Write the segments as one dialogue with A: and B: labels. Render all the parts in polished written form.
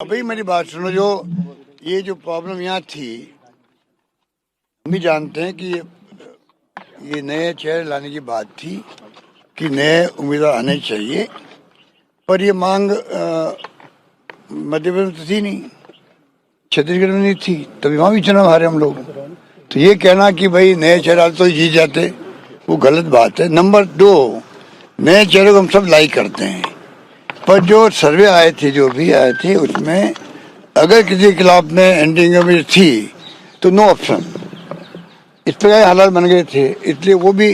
A: भाई मेरी बात सुनो, जो ये जो प्रॉब्लम यहाँ थी, हम भी जानते हैं कि ये नए चेहरे लाने की बात थी कि नए उम्मीदवार आने चाहिए, पर ये मांग मध्य प्रदेश में तो थी नहीं, छत्तीसगढ़ में नहीं थी, तभी वहाँ भी चुनाव हारे हम लोग। तो ये कहना कि भाई नए चेहरे तो जीत जाते, वो गलत बात है। नंबर 2, नए चेहरे को हम सब लाइक करते हैं, पर जो सर्वे आए थे, जो भी आए थे, उसमें अगर किसी के खिलाफ में एंटी इनकम थी तो नो ऑप्शन, इस प्रकार हालात बन गए थे। इसलिए वो भी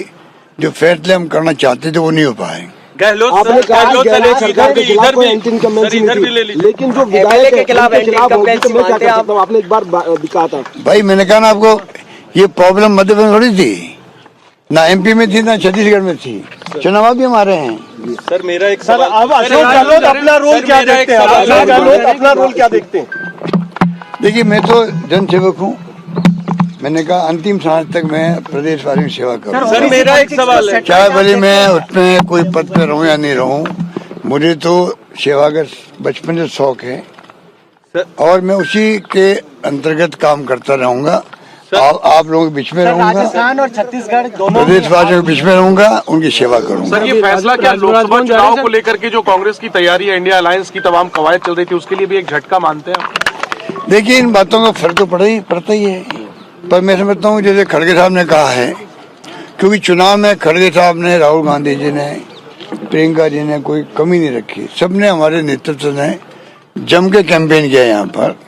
A: जो फैसले हम करना चाहते थे वो नहीं हो पाए।
B: आपने कहा गहलोत सरकार के खिलाफ कोई एंटी इनकम्बेंसी नहीं थी, लेकिन जो विधायक के खिलाफ एंटी इनकम्बेंसी मैं क्या कर सकता हूँ, आपने एक बार दिखा था।
A: भाई मैंने कहा ना आपको, ये प्रॉब्लम मध्य प्रदेश में थोड़ी थी, ना एमपी में थी ना छत्तीसगढ़ में थी, चुनाव भी हमारे हैं।
B: सर मेरा एक सवाल, अब अशोक गहलोत अपना रोल क्या देखते हैं? अशोक गहलोत अपना रोल क्या देखते हैं?
A: देखिए, मैं तो जन सेवक हूँ, मैंने कहा अंतिम सांस तक मैं प्रदेशवासियों की सेवा करूँ।
B: सर मेरा एक सवाल है,
A: चाहे भले मैं उसमें कोई पद पे रहूँ या नहीं रहूँ, मुझे तो सेवा का बचपन से शौक है और मैं उसी के अंतर्गत काम करता रहूंगा। आप लोगों के बीच में रहूंगा,
C: राजस्थान और छत्तीसगढ़ दोनों
A: प्रदेशवासियों के बीच में रहूंगा, उनकी सेवा करूंगा।
D: सर ये फैसला क्या लोकसभा चुनाव को लेकर के जो कांग्रेस की तैयारी है, इंडिया अलायंस की तमाम कवायद चल रही थी, उसके लिए भी एक झटका मानते हैं?
A: देखिए, इन बातों का फर्क तो पड़ता ही है, पर मैं समझता हूँ जैसे खड़गे साहब ने कहा है, क्योंकि चुनाव में खड़गे साहब ने, राहुल गांधी जी ने, प्रियंका जी ने कोई कमी नहीं रखी, सबने, हमारे नेतृत्व ने जम के कैंपेन किया यहाँ पर,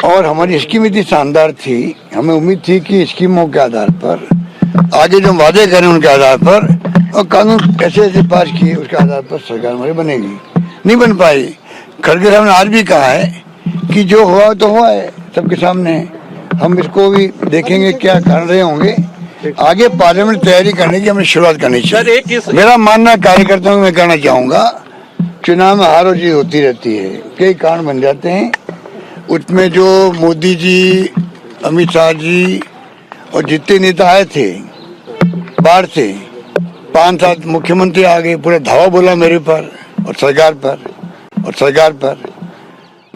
A: और हमारी स्कीम इतनी शानदार थी, हमें उम्मीद थी कि स्कीमों के आधार पर आगे जो वादे करें उनके आधार पर, और कानून ऐसे पास किए उसके आधार पर सरकार हमारी बनेगी। नहीं बन पाई। खड़गे साहब ने आज भी कहा है कि जो हुआ तो हुआ है, सबके सामने। हम इसको भी देखेंगे क्या कर रहे होंगे, आगे पार्लियामेंट तैयारी करने की हमें शुरुआत करनी चाहिए। मेरा मानना कार्यकर्ताओं में कहना चाहूंगा, चुनाव में हार और जीत होती रहती है, कई कारण बन जाते हैं, उसमें जो मोदी जी, अमित शाह जी और जितने नेता आए थे बाहर से, 5-7 मुख्यमंत्री आ गए, पूरा धावा बोला मेरे पर और सरकार पर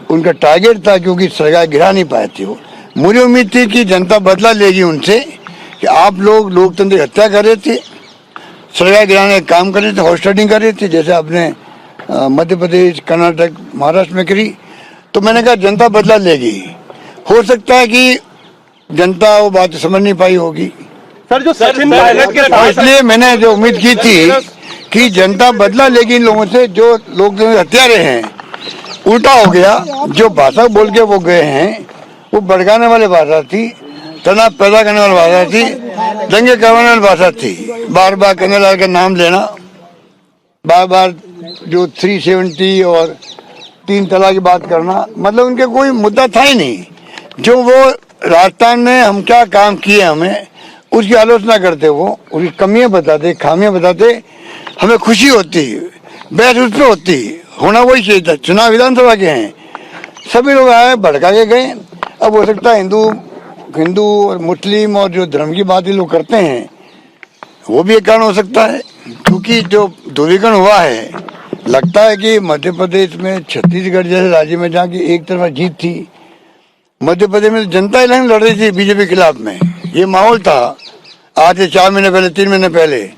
A: उनका टारगेट था, क्योंकि सरकार गिरा नहीं पाए थे वो। मुझे उम्मीद थी कि जनता बदला लेगी उनसे कि आप लोग लोकतंत्र की हत्या कर रहे थे, सरकार गिराने का काम कर रहे थे, हॉस्टिंग कर रहे थे, जैसे आपने मध्य प्रदेश, कर्नाटक, महाराष्ट्र में करी। तो मैंने कहा जनता बदला लेगी। हो सकता है कि जनता वो बात समझ नहीं पाई होगी।
B: सर जो सचिन पायलट के साथ,
A: इसलिए मैंने जो उम्मीद की थी कि जनता बदला लेगी इन लोगों से, जो लोग हत्यारे हैं। उल्टा हो गया, जो भाषा बोल के वो गए हैं वो भड़काने वाली भाषा थी, तनाव पैदा करने वाली भाषा थी, दंगे करवाने वाली भाषा थी। बार बार कन्हैयालाल का नाम लेना, बार बार जो 370 और 3 तलाक की बात करना, मतलब उनके कोई मुद्दा था ही नहीं। जो वो राजस्थान में हम क्या काम किए, हमें उसकी आलोचना करते, वो उसकी कमियां बताते, खामियां बताते, हमें खुशी होती, बहस उस पर होती, होना वही चाहिए था। चुनाव विधानसभा के हैं, सभी लोग आए भड़का के गए। अब हो सकता है हिंदू और मुस्लिम और जो धर्म की बात ये लोग करते हैं, वो भी एक कारण हो सकता है, क्योंकि जो ध्रुवीकरण हुआ है, लगता है कि मध्य प्रदेश में, छत्तीसगढ़ जैसे राज्य में जहाँ की एक तरफा जीत थी, मध्य प्रदेश में जनता इलेक्शन लड़ रही थी बीजेपी के खिलाफ में, ये माहौल था आज से 4 महीने पहले, 3 महीने पहले,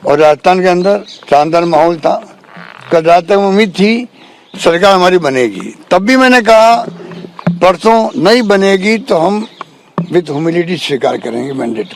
A: और राजस्थान के अंदर शानदार माहौल था। कल रात तक उम्मीद थी सरकार हमारी बनेगी, तब भी मैंने कहा परसों नहीं बनेगी तो हम विद ह्यूमिलिटी स्वीकार करेंगे मैंडेट।